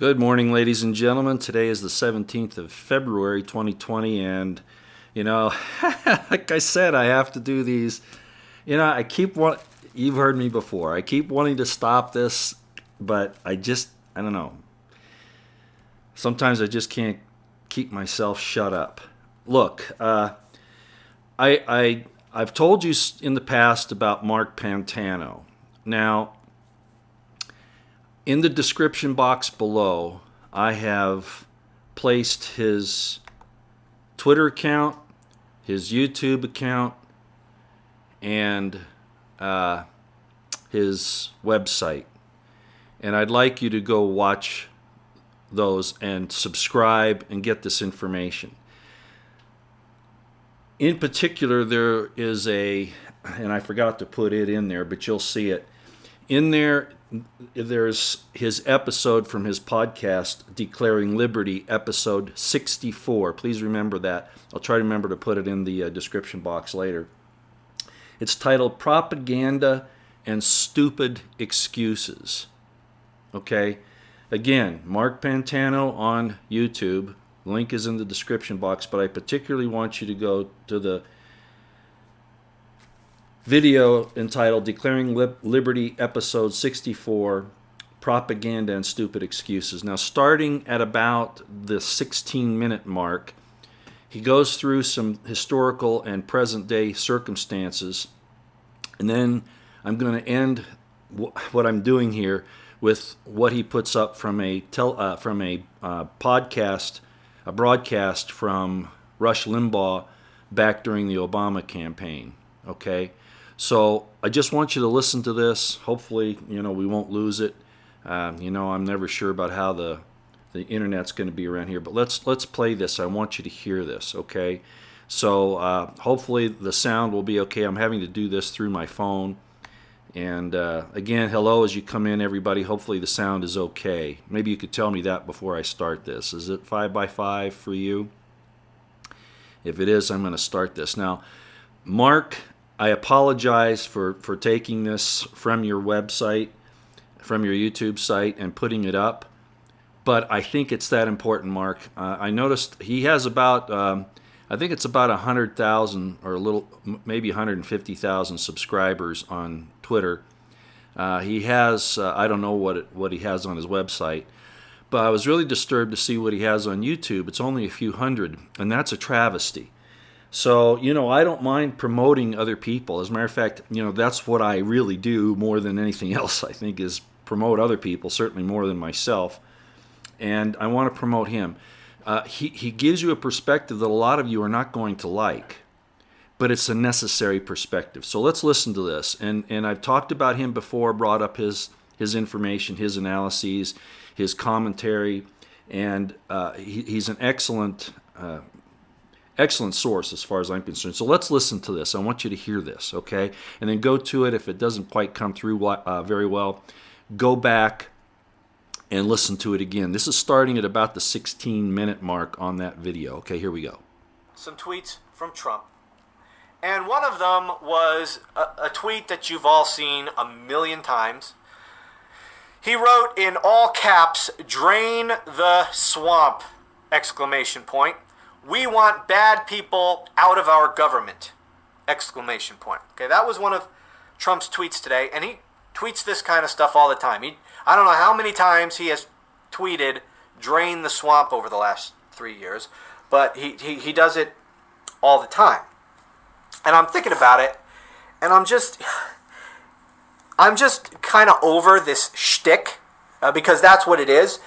Good morning, ladies and gentlemen. Today is the 17th of February, 2020, and, like I said, I have to do these. You've heard me before. I keep wanting to stop this, but I don't know. Sometimes I just can't keep myself shut up. Look, I've told you in the past about Mark Pantano. Now, in the description box below, I have placed his Twitter account, his YouTube account, and his website. And I'd like you to go watch those and subscribe and get this information. In particular, there is and I forgot to put it in there, but you'll see it. In there's his episode from his podcast, Declaring Liberty, episode 64. Please remember that. I'll try to remember to put it in the description box later. It's titled Propaganda and Stupid Excuses. Okay? Again, Mark Pantano on YouTube. Link is in the description box, but I particularly want you to go to the video entitled Declaring Liberty, episode 64, Propaganda and Stupid Excuses. Now, starting at about the 16-minute mark, he goes through some historical and present-day circumstances, and then I'm going to end what I'm doing here with what he puts up from a broadcast from Rush Limbaugh back during the Obama campaign. Okay? So I just want you to listen to this. Hopefully, we won't lose it. I'm never sure about how the internet's going to be around here, but let's play this. I want you to hear this, okay? So hopefully the sound will be okay. I'm having to do this through my phone. And again, hello as you come in, everybody. Hopefully the sound is okay. Maybe you could tell me that before I start this. Is it 5x5 for you? If it is, I'm going to start this. Now, Mark, I apologize for taking this from your website, from your YouTube site, and putting it up, but I think it's that important, Mark. I noticed he has about, I think it's about 100,000 or a little, maybe 150,000 subscribers on Twitter. He has, I don't know what he has on his website, but I was really disturbed to see what he has on YouTube. It's only a few hundred, and that's a travesty. So, I don't mind promoting other people. As a matter of fact, that's what I really do more than anything else, I think, is promote other people, certainly more than myself. And I want to promote him. He gives you a perspective that a lot of you are not going to like, but it's a necessary perspective. So let's listen to this. And I've talked about him before, brought up his information, his analyses, his commentary, and he's an excellent source as far as I'm concerned. So let's listen to this. I want you to hear this, okay? And then go to it. If it doesn't quite come through very well, go back and listen to it again. This is starting at about the 16-minute mark on that video. Okay, here we go. Some tweets from Trump. And one of them was a tweet that you've all seen a million times. He wrote in all caps, "Drain the swamp!" exclamation point. "We want bad people out of our government!" exclamation point. Okay, that was one of Trump's tweets today, and he tweets this kind of stuff all the time. I don't know how many times he has tweeted "drain the swamp" over the last 3 years, but he does it all the time. And I'm thinking about it, and I'm just kind of over this shtick, because that's what it is.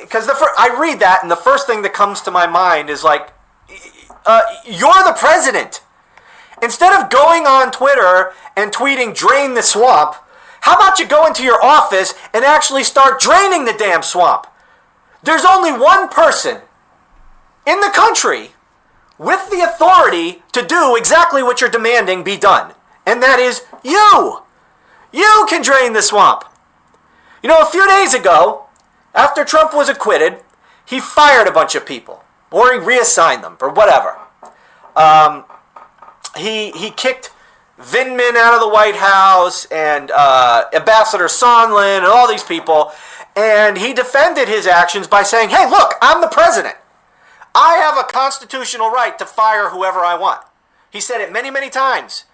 Because I read that, and the first thing that comes to my mind is like, you're the president. Instead of going on Twitter and tweeting "drain the swamp," how about you go into your office and actually start draining the damn swamp? There's only one person in the country with the authority to do exactly what you're demanding be done, and that is you. You can drain the swamp. A few days ago, after Trump was acquitted, he fired a bunch of people, or he reassigned them, or whatever. He kicked Vindman out of the White House, and Ambassador Sondland, and all these people, And he defended his actions by saying, hey, look, I'm the president. I have a constitutional right to fire whoever I want. He said it many, many times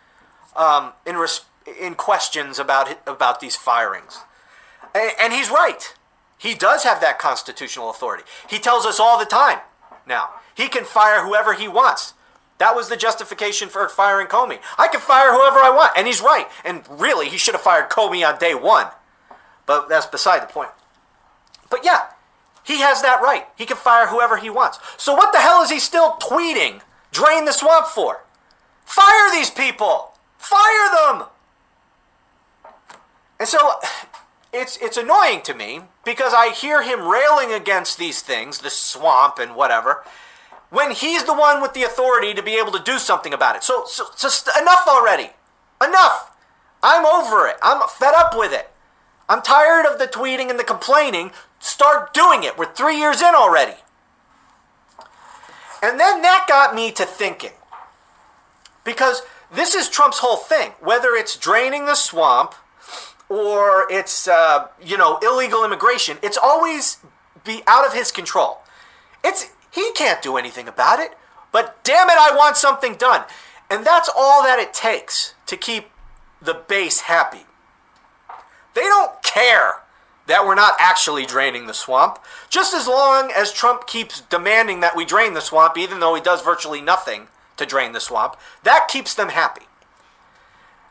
in questions about these firings. And he's right. He does have that constitutional authority. He tells us all the time now. He can fire whoever he wants. That was the justification for firing Comey. I can fire whoever I want. And he's right. And really, he should have fired Comey on day one. But that's beside the point. But yeah, he has that right. He can fire whoever he wants. So what the hell is he still tweeting, drain the swamp for? Fire these people! Fire them! And so it's annoying to me because I hear him railing against these things, the swamp and whatever, when he's the one with the authority to be able to do something about it. So enough already. Enough. I'm over it. I'm fed up with it. I'm tired of the tweeting and the complaining. Start doing it. We're 3 years in already. And then that got me to thinking. Because this is Trump's whole thing. Whether it's draining the swamp or it's, illegal immigration, it's always be out of his control. He can't do anything about it. But damn it, I want something done. And that's all that it takes to keep the base happy. They don't care that we're not actually draining the swamp. Just as long as Trump keeps demanding that we drain the swamp, even though he does virtually nothing to drain the swamp, that keeps them happy.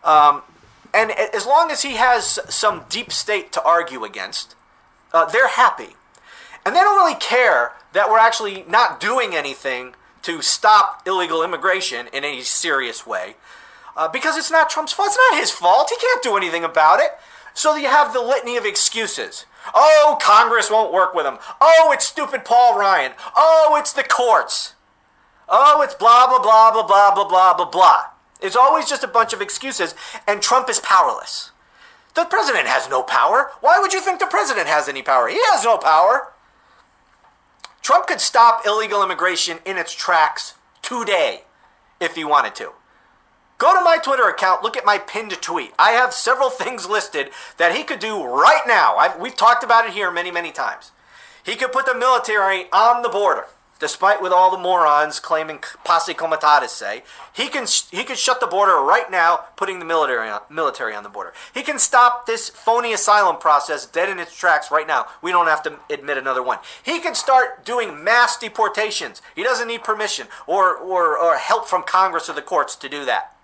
And as long as he has some deep state to argue against, they're happy. And they don't really care that we're actually not doing anything to stop illegal immigration in any serious way, because it's not Trump's fault. It's not his fault. He can't do anything about it. So you have the litany of excuses. Oh, Congress won't work with him. Oh, it's stupid Paul Ryan. Oh, it's the courts. Oh, it's blah, blah, blah, blah, blah, blah, blah, blah, blah. It's always just a bunch of excuses, and Trump is powerless. The president has no power. Why would you think the president has any power? He has no power. Trump could stop illegal immigration in its tracks today if he wanted to. Go to my Twitter account, look at my pinned tweet. I have several things listed that he could do right now. We've talked about it here many, many times. He could put the military on the border, despite what all the morons claiming posse comitatus say. He could shut the border right now, putting the military on the border. He can stop this phony asylum process dead in its tracks right now. We don't have to admit another one. He can start doing mass deportations. He doesn't need permission or help from Congress or the courts to do that.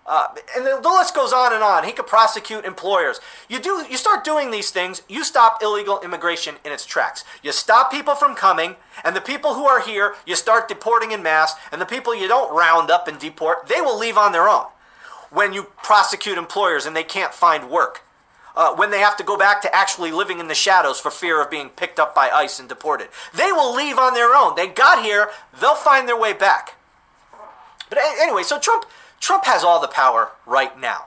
And the list goes on and on. He could prosecute employers. You start doing these things, you stop illegal immigration in its tracks. You stop people from coming, and the people who are here, you start deporting in mass, and the people you don't round up and deport, they will leave on their own. When you prosecute employers and they can't find work. When they have to go back to actually living in the shadows for fear of being picked up by ICE and deported. They will leave on their own. They got here, they'll find their way back. But anyway, so Trump has all the power right now.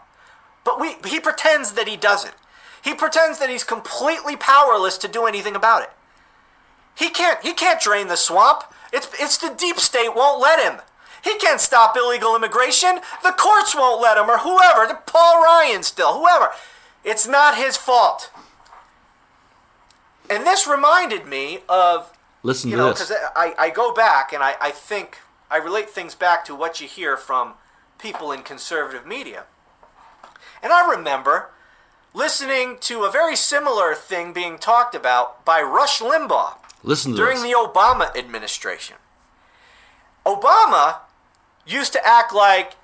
But he pretends that he doesn't. He pretends that he's completely powerless to do anything about it. He can't drain the swamp. It's the deep state won't let him. He can't stop illegal immigration. The courts won't let him, or whoever. Paul Ryan still, whoever. It's not his fault. And this reminded me of... Listen to this. Because I go back and I think... I relate things back to what you hear from people in conservative media. And I remember listening to a very similar thing being talked about by Rush Limbaugh during the Obama administration. Obama used to act like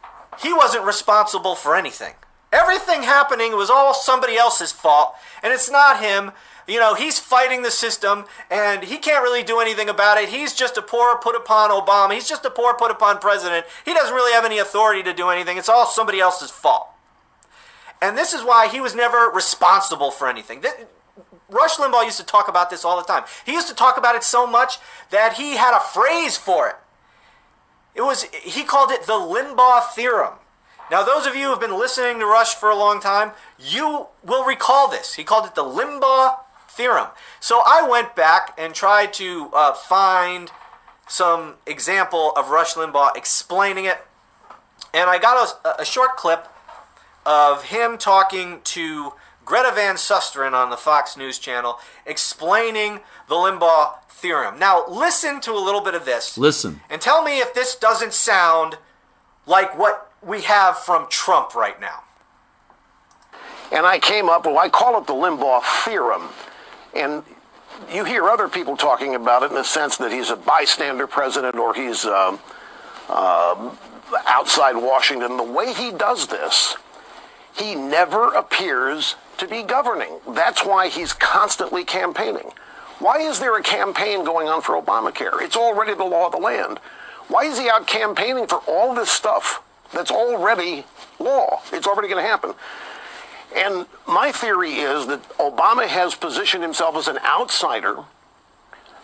he wasn't responsible for anything. Everything happening was all somebody else's fault, and it's not him. He's fighting the system, and he can't really do anything about it. He's just a poor put upon Obama. He's just a poor put upon president. He doesn't really have any authority to do anything. It's all somebody else's fault. And this is why he was never responsible for anything. Rush Limbaugh used to talk about this all the time. He used to talk about it so much that he had a phrase for it. He called it the Limbaugh theorem. Now, those of you who have been listening to Rush for a long time, you will recall this. He called it the Limbaugh theorem. So I went back and tried to find some example of Rush Limbaugh explaining it. And I got a short clip of him talking to Greta Van Susteren on the Fox News channel explaining the Limbaugh theorem. Now, listen to a little bit of this. Listen. And tell me if this doesn't sound like what we have from Trump right now. And I came up, I call it the Limbaugh theorem. And you hear other people talking about it in the sense that he's a bystander president or he's outside Washington. The way he does this, he never appears to be governing. That's why he's constantly campaigning. Why is there a campaign going on for Obamacare? It's already the law of the land. Why is he out campaigning for all this stuff that's already law? It's already going to happen. And my theory is that Obama has positioned himself as an outsider,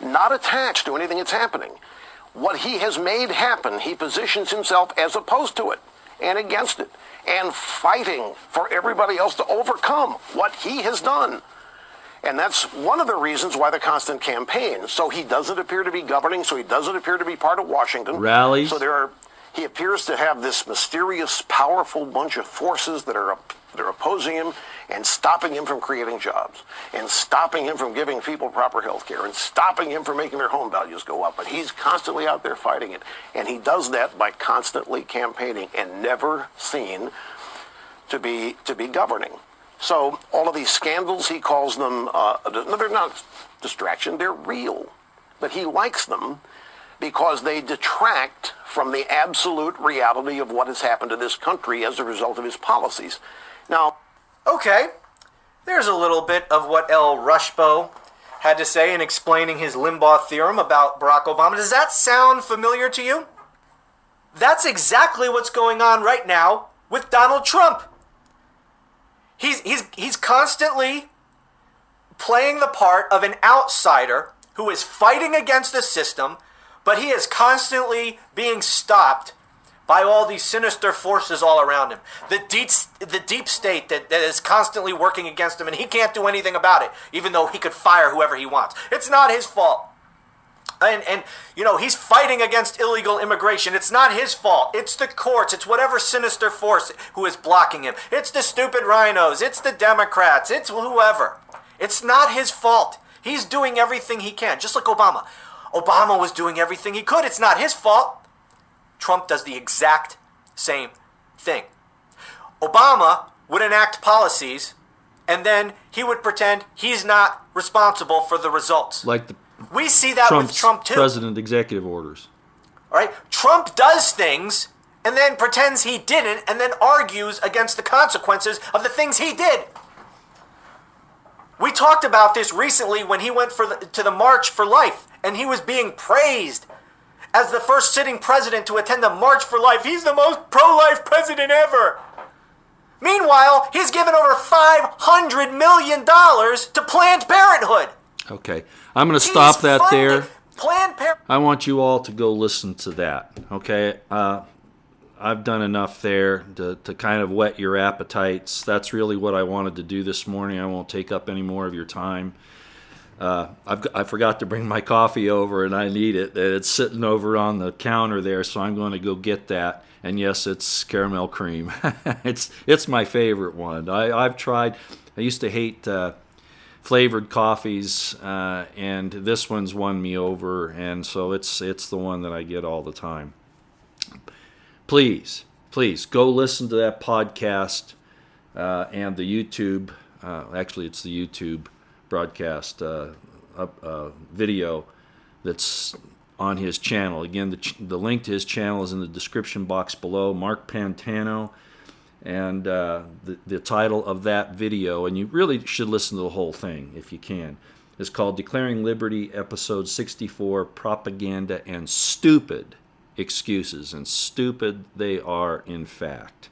not attached to anything that's happening. What he has made happen, he positions himself as opposed to it and against it and fighting for everybody else to overcome what he has done. And that's one of the reasons why the constant campaign. So he doesn't appear to be governing, so he doesn't appear to be part of Washington. Rallies. So he appears to have this mysterious, powerful bunch of forces that are opposing him and stopping him from creating jobs and stopping him from giving people proper health care and stopping him from making their home values go up. But he's constantly out there fighting it. And he does that by constantly campaigning and never seen to be governing. So all of these scandals, he calls them, no, they're not distraction, they're real. But he likes them because they detract from the absolute reality of what has happened to this country as a result of his policies. Now, okay, there's a little bit of what L. Rushbo had to say in explaining his Limbaugh theorem about Barack Obama. Does that sound familiar to you? That's exactly what's going on right now with Donald Trump. He's constantly playing the part of an outsider who is fighting against the system, but he is constantly being stopped by all these sinister forces all around him. The deep state that is constantly working against him, and he can't do anything about it, even though he could fire whoever he wants. It's not his fault. And you know, he's fighting against illegal immigration. It's not his fault. It's the courts. It's whatever sinister force who is blocking him. It's the stupid rhinos. It's the Democrats. It's whoever. It's not his fault. He's doing everything he can, just like Obama. Obama was doing everything he could. It's not his fault. Trump does the exact same thing. Obama would enact policies, and then he would pretend he's not responsible for the results. Like we see that with Trump too. President executive orders. All right? Trump does things and then pretends he didn't and then argues against the consequences of the things he did. We talked about this recently when he went to the March for Life, and he was being praised as the first sitting president to attend the March for Life. He's the most pro-life president ever. Meanwhile, he's given over $500 million to Planned Parenthood. Okay, I'm going to stop that there. Planned Parenthood. I want you all to go listen to that, okay? I've done enough there to kind of whet your appetites. That's really what I wanted to do this morning. I won't take up any more of your time. I forgot to bring my coffee over, and I need it. It's sitting over on the counter there, so I'm going to go get that. And yes, it's caramel cream. It's my favorite one. I've tried. I used to hate flavored coffees, and this one's won me over, and so it's the one that I get all the time. Please go listen to that podcast and the YouTube. Actually, it's the YouTube broadcast video that's on his channel. Again, the link to his channel is in the description box below. Mark Pantano, and the title of that video, and you really should listen to the whole thing if you can, is called Declaring Liberty, Episode 64, Propaganda and Stupid Excuses. And stupid they are, in fact.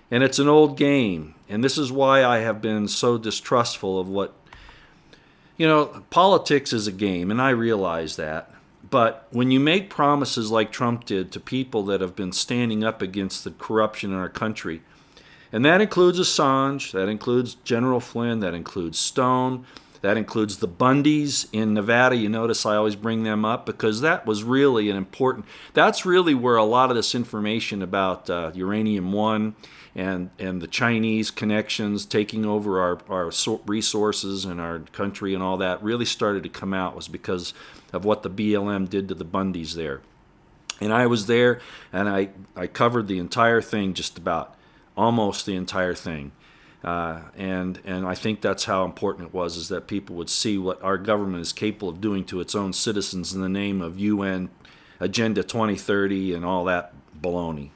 And it's an old game, and this is why I have been so distrustful of what, politics is a game, and I realize that. But when you make promises like Trump did to people that have been standing up against the corruption in our country, and that includes Assange, that includes General Flynn, that includes Stone, That includes the Bundys in Nevada. You notice I always bring them up because that was really an important, that's really where a lot of this information about Uranium One and the Chinese connections taking over our resources and our country and all that really started to come out, was because of what the BLM did to the Bundys there. And I was there, and I covered the entire thing, just about, almost the entire thing. And I think that's how important it was, is that people would see what our government is capable of doing to its own citizens in the name of UN Agenda 2030 and all that baloney.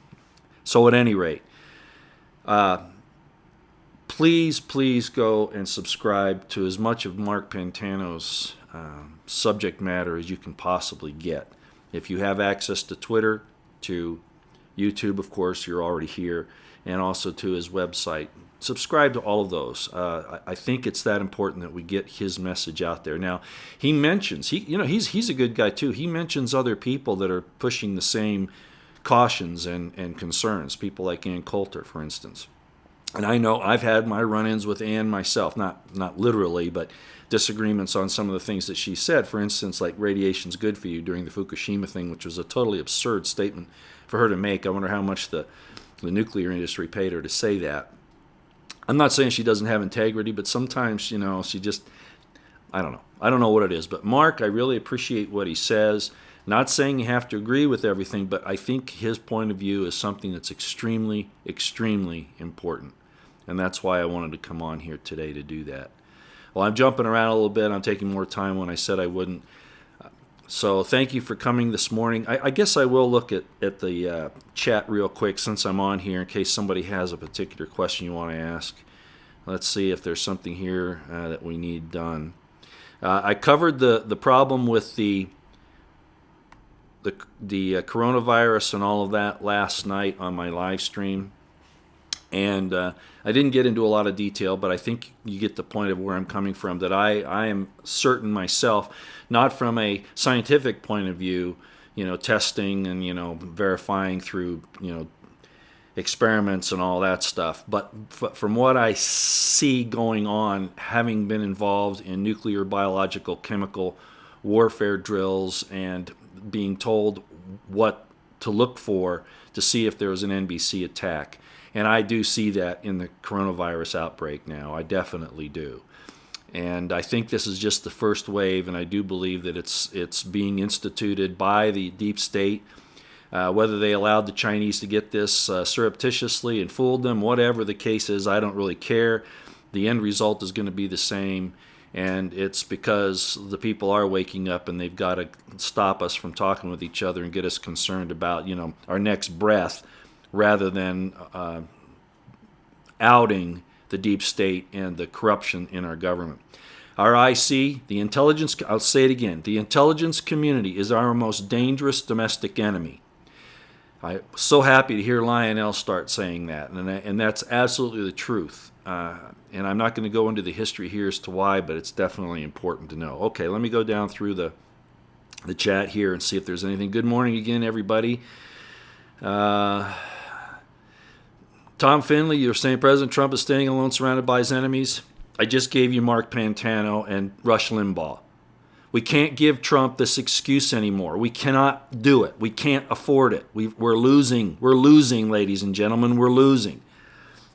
So at any rate, please go and subscribe to as much of Mark Pantano's subject matter as you can possibly get. If you have access to Twitter, to YouTube, of course, you're already here, and also to his website, subscribe to all of those. I think it's that important that we get his message out there. Now, he mentions, he's a good guy too. He mentions other people that are pushing the same cautions and concerns, people like Ann Coulter, for instance. And I know I've had my run-ins with Ann myself, not literally, but disagreements on some of the things that she said. For instance, like radiation's good for you during the Fukushima thing, which was a totally absurd statement for her to make. I wonder how much the nuclear industry paid her to say that. I'm not saying she doesn't have integrity, but sometimes, she just, I don't know. I don't know what it is. But Mark, I really appreciate what he says. Not saying you have to agree with everything, but I think his point of view is something that's extremely, extremely important. And that's why I wanted to come on here today to do that. Well, I'm jumping around a little bit. I'm taking more time when I said I wouldn't. So thank you for coming this morning. I guess I will look at the chat real quick since I'm on here, in case somebody has a particular question you want to ask. Let's see if there's something here that we need done. I covered the problem with the coronavirus and all of that last night on my live stream. And I didn't get into a lot of detail, but I think you get the point of where I'm coming from, that I am certain myself, not from a scientific point of view, testing and, verifying through, experiments and all that stuff. But from what I see going on, having been involved in nuclear, biological, chemical warfare drills and being told what to look for to see if there was an NBC attack. And I do see that in the coronavirus outbreak now. I definitely do. And I think this is just the first wave, and I do believe that it's being instituted by the deep state. Whether they allowed the Chinese to get this surreptitiously and fooled them, whatever the case is, I don't really care. The end result is going to be the same, and it's because the people are waking up, and they've got to stop us from talking with each other and get us concerned about, our next breath, rather than outing the deep state and the corruption in our government. Our IC, the intelligence, I'll say it again, the intelligence community is our most dangerous domestic enemy. I'm so happy to hear Lionel start saying that, and that's absolutely the truth. And I'm not going to go into the history here as to why, but it's definitely important to know. Okay, let me go down through the chat here and see if there's anything. Good morning again, everybody. Tom Finley, you're saying President Trump is standing alone surrounded by his enemies. I just gave you Mark Pantano and Rush Limbaugh. We can't give Trump this excuse anymore. We cannot do it. We can't afford it. We're losing. We're losing, ladies and gentlemen. We're losing.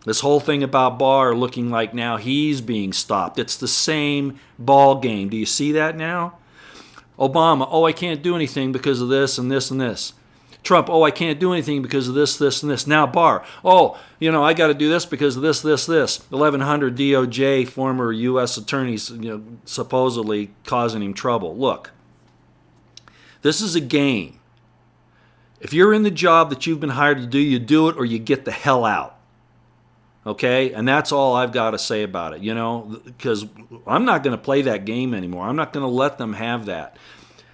This whole thing about Barr looking like now he's being stopped. It's the same ball game. Do you see that now? Obama, I can't do anything because of this and this and this. Trump, I can't do anything because of this, this, and this. Now Barr, I got to do this because of this, this, this. 1,100 DOJ former U.S. attorneys, supposedly causing him trouble. Look, this is a game. If you're in the job that you've been hired to do, you do it or you get the hell out. Okay? And that's all I've got to say about it, because I'm not going to play that game anymore. I'm not going to let them have that.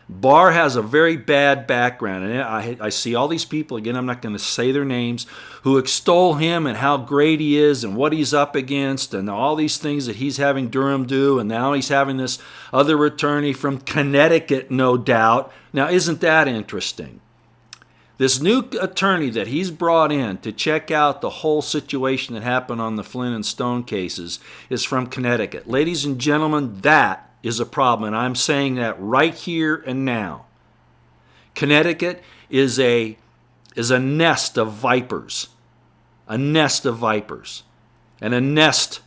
Barr has a very bad background, and I see all these people, again, I'm not going to say their names, who extol him and how great he is and what he's up against and all these things that he's having Durham do, and now he's having this other attorney from Connecticut, no doubt. Now, isn't that interesting? This new attorney that he's brought in to check out the whole situation that happened on the Flynn and Stone cases is from Connecticut. Ladies and gentlemen, that is a problem, and I'm saying that right here and now. Connecticut is a nest of vipers. A nest of vipers. And a nest,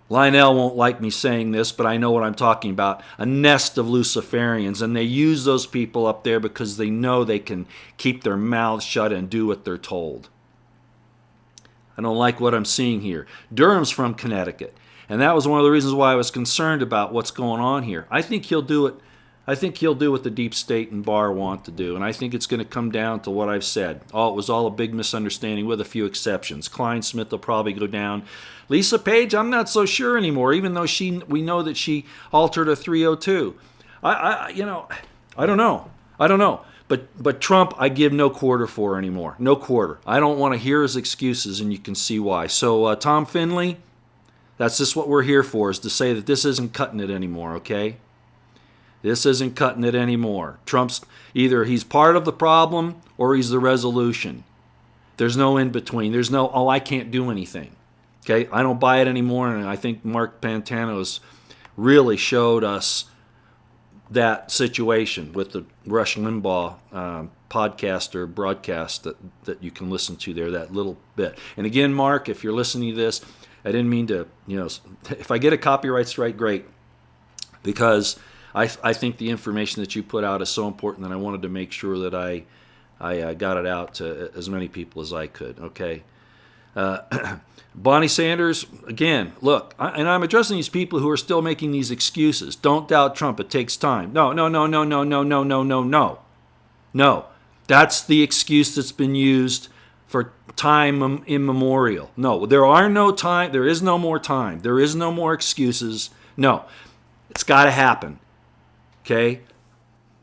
Lionel won't like me saying this, but I know what I'm talking about. A nest of Luciferians. And they use those people up there because they know they can keep their mouths shut and do what they're told. I don't like what I'm seeing here. Durham's from Connecticut. And that was one of the reasons why I was concerned about what's going on here. I think he'll do it. I think he'll do what the deep state and Barr want to do. And I think it's going to come down to what I've said. It was all a big misunderstanding with a few exceptions. Klein Smith will probably go down. Lisa Page, I'm not so sure anymore, even though we know that she altered a 302. I don't know. But Trump, I give no quarter for anymore. No quarter. I don't want to hear his excuses, and you can see why. So Tom Finley, that's just what we're here for, is to say that this isn't cutting it anymore, okay? This isn't cutting it anymore. Trump's either he's part of the problem or he's the resolution. There's no in between. There's no, I can't do anything. Okay, I don't buy it anymore, and I think Mark Pantano has really showed us that situation with the Rush Limbaugh podcast or broadcast that you can listen to there, that little bit. And again, Mark, if you're listening to this, I didn't mean to, if I get a copyright strike, great, because I think the information that you put out is so important that I wanted to make sure that I got it out to as many people as I could, okay? Bonnie Sanders, again, look, and I'm addressing these people who are still making these excuses. Don't doubt Trump. It takes time. No. No. That's the excuse that's been used for time immemorial. No, there are no time. There is no more time. There is no more excuses. No, it's got to happen. Okay?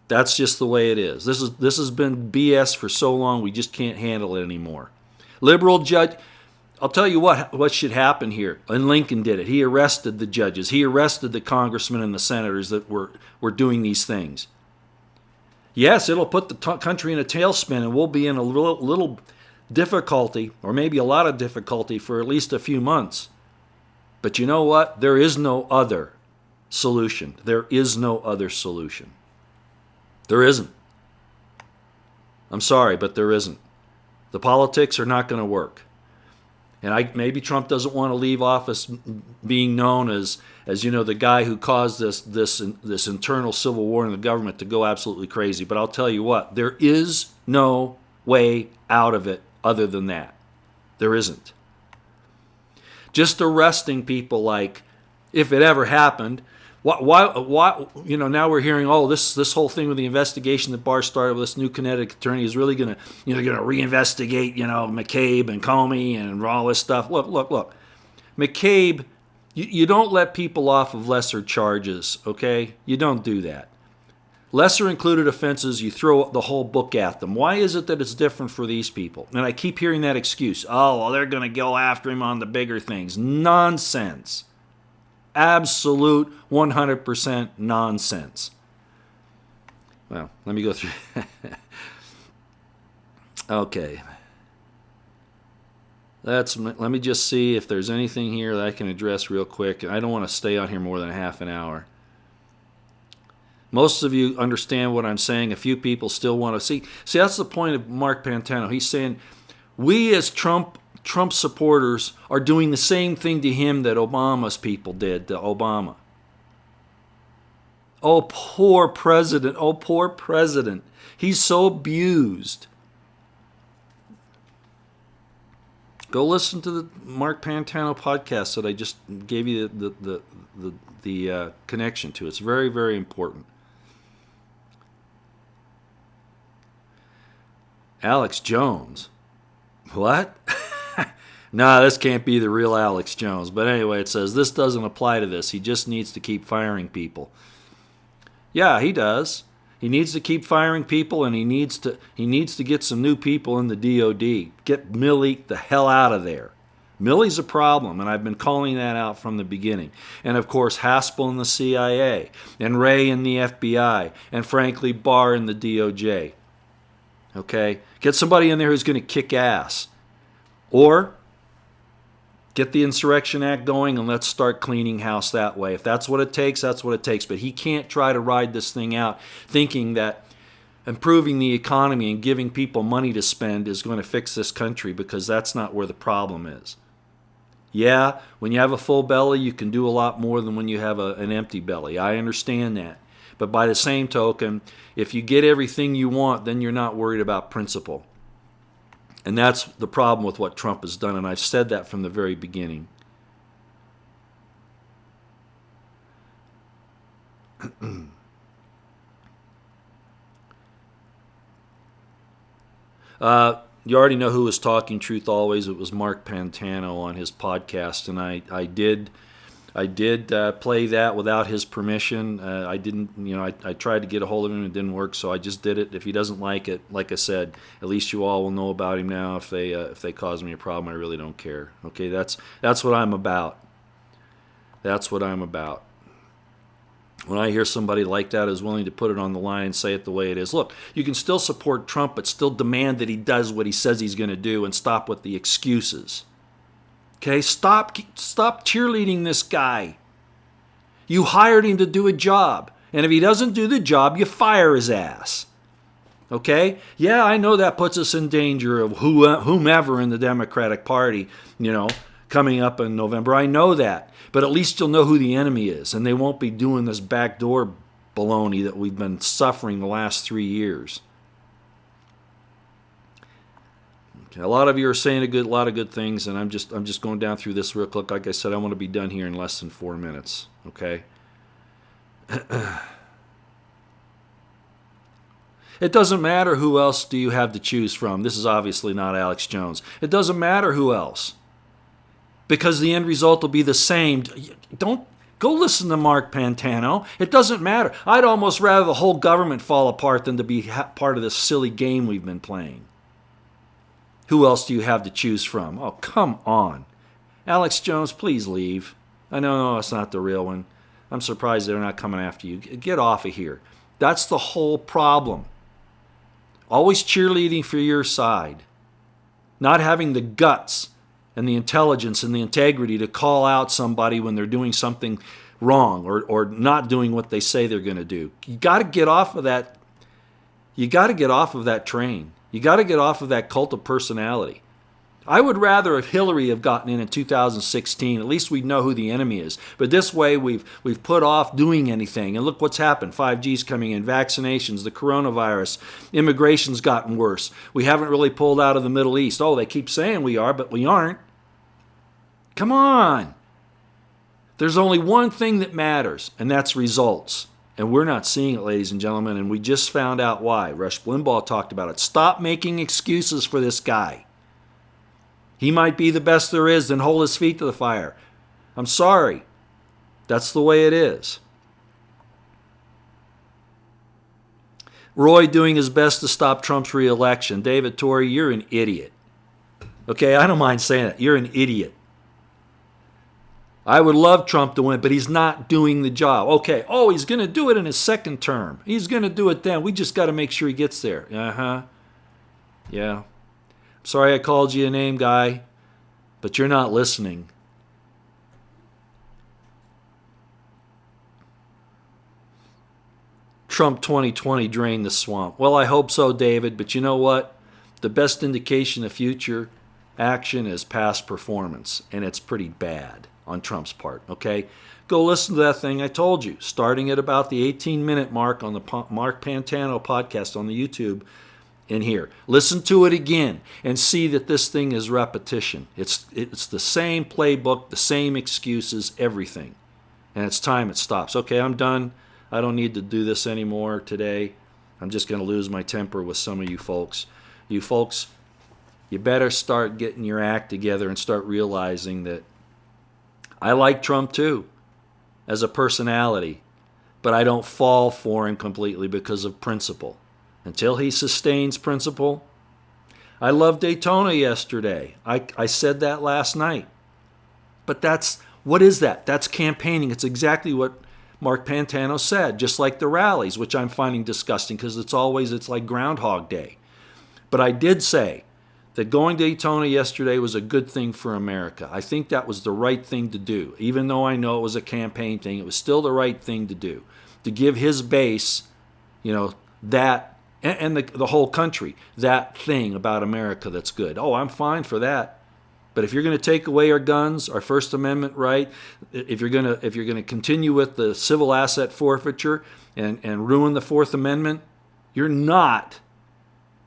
That's just the way it is. This has been BS for so long, we just can't handle it anymore. Liberal judge, I'll tell you what should happen here. And Lincoln did it. He arrested the judges. He arrested the congressmen and the senators that were doing these things. Yes, it'll put the country in a tailspin, and we'll be in a little difficulty, or maybe a lot of difficulty, for at least a few months. But you know what? There is no other solution. There is no other solution. There isn't. I'm sorry, but there isn't. The politics are not going to work. And maybe Trump doesn't want to leave office being known as the guy who caused this internal civil war in the government to go absolutely crazy. But I'll tell you what, there is no way out of it other than that. There isn't. Just arresting people, like, if it ever happened, why now we're hearing, this whole thing with the investigation that Barr started with this new Connecticut attorney is really going to reinvestigate, McCabe and Comey and all this stuff. Look. McCabe, you don't let people off of lesser charges, okay? You don't do that. Lesser included offenses, you throw the whole book at them. Why is it that it's different for these people? And I keep hearing that excuse. They're going to go after him on the bigger things. Nonsense. Absolute 100% nonsense. Well, let me go through. Okay. Let me just see if there's anything here that I can address real quick. I don't want to stay on here more than a half an hour. Most of you understand what I'm saying. A few people still want to see. See, that's the point of Mark Pantano. He's saying we as Trump supporters are doing the same thing to him that Obama's people did to Obama. Oh, poor president. Oh, poor president. He's so abused. Go listen to the Mark Pantano podcast that I just gave you the connection to. It's very, very important. Alex Jones. What? No, this can't be the real Alex Jones. But anyway, it says this doesn't apply to this. He just needs to keep firing people. Yeah, he does. He needs to keep firing people, and he needs to get some new people in the DOD. Get Milley the hell out of there. Milley's a problem, and I've been calling that out from the beginning. And of course, Haspel in the CIA, and Wray in the FBI, and frankly, Barr in the DOJ. Okay? Get somebody in there who's going to kick ass. Or get the Insurrection Act going and let's start cleaning house that way. If that's what it takes, that's what it takes. But he can't try to ride this thing out thinking that improving the economy and giving people money to spend is going to fix this country, because that's not where the problem is. Yeah, when you have a full belly, you can do a lot more than when you have an empty belly. I understand that. But by the same token, if you get everything you want, then you're not worried about principle. And that's the problem with what Trump has done, and I've said that from the very beginning. You already know who was talking truth always. It was Mark Pantano on his podcast, and I did play that without his permission. I didn't, I tried to get a hold of him. It didn't work, so I just did it. If he doesn't like it, like I said, at least you all will know about him now. If they cause me a problem, I really don't care. Okay, that's what I'm about. That's what I'm about. When I hear somebody like that is willing to put it on the line and say it the way it is, look, you can still support Trump, but still demand that he does what he says he's going to do, and stop with the excuses. Okay, stop cheerleading this guy. You hired him to do a job, and if he doesn't do the job, you fire his ass. Okay? Yeah, I know that puts us in danger of whomever in the Democratic Party, coming up in November. I know that. But at least you'll know who the enemy is, and they won't be doing this backdoor baloney that we've been suffering the last 3 years. Okay, a lot of you are saying a lot of good things, and I'm just going down through this real quick. Like I said, I want to be done here in less than 4 minutes. Okay. It doesn't matter who else do you have to choose from. This is obviously not Alex Jones. It doesn't matter who else, because the end result will be the same. Don't go listen to Mark Pantano. It doesn't matter. I'd almost rather the whole government fall apart than to be part of this silly game we've been playing. Who else do you have to choose from? Oh, come on. Alex Jones, please leave. I know it's not the real one. I'm surprised they're not coming after you. Get off of here. That's the whole problem. Always cheerleading for your side. Not having the guts and the intelligence and the integrity to call out somebody when they're doing something wrong or not doing what they say they're going to do. You got to get off of that. You got to get off of that train. You got to get off of that cult of personality. I would rather if Hillary have gotten in 2016. At least we'd know who the enemy is. But this way we've put off doing anything. And look what's happened. 5G's coming in, vaccinations, the coronavirus, immigration's gotten worse. We haven't really pulled out of the Middle East. Oh, they keep saying we are, but we aren't. Come on. There's only one thing that matters, and that's results. And we're not seeing it, ladies and gentlemen, and we just found out why. Rush Limbaugh talked about it. Stop making excuses for this guy. He might be the best there is, then hold his feet to the fire. I'm sorry. That's the way it is. Roy doing his best to stop Trump's re-election. David Torrey, you're an idiot. Okay, I don't mind saying that. You're an idiot. I would love Trump to win, but he's not doing the job. Okay, he's going to do it in his second term. He's going to do it then. We just got to make sure he gets there. Yeah. Sorry I called you a name, guy, but you're not listening. Trump 2020 drained the swamp. Well, I hope so, David, but you know what? The best indication of future action is past performance, and it's pretty bad on Trump's part, okay? Go listen to that thing I told you, starting at about the 18-minute mark on the Mark Pantano podcast on the YouTube in here. Listen to it again and see that this thing is repetition. It's the same playbook, the same excuses, everything. And it's time it stops. Okay, I'm done. I don't need to do this anymore today. I'm just going to lose my temper with some of you folks. You folks, you better start getting your act together and start realizing that I like Trump too as a personality, but I don't fall for him completely because of principle. Until he sustains principle. I loved Daytona yesterday. I said that last night. But what is that? That's campaigning. It's exactly what Mark Pantano said, just like the rallies, which I'm finding disgusting because it's like Groundhog Day. But I did say that going to Daytona yesterday was a good thing for America. I think that was the right thing to do. Even though I know it was a campaign thing, it was still the right thing to do. To give his base, that, and the whole country, that thing about America that's good. Oh, I'm fine for that. But if you're going to take away our guns, our First Amendment right, if you're going to continue with the civil asset forfeiture and ruin the Fourth Amendment, you're not,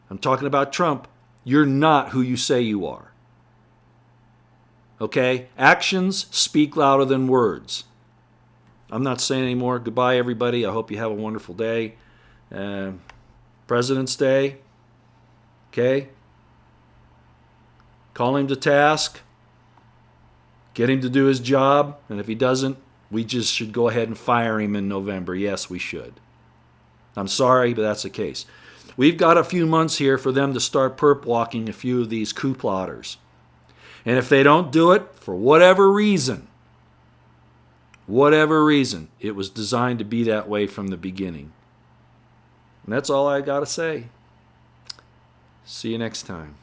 I'm talking about Trump, you're not who you say you are. Okay? Actions speak louder than words. I'm not saying anymore. Goodbye, everybody. I hope you have a wonderful day. President's Day. Okay? Call him to task. Get him to do his job. And if he doesn't, we just should go ahead and fire him in November. Yes, we should. I'm sorry, but that's the case. We've got a few months here for them to start perp walking a few of these coup plotters. And if they don't do it, for whatever reason, it was designed to be that way from the beginning. And that's all I got to say. See you next time.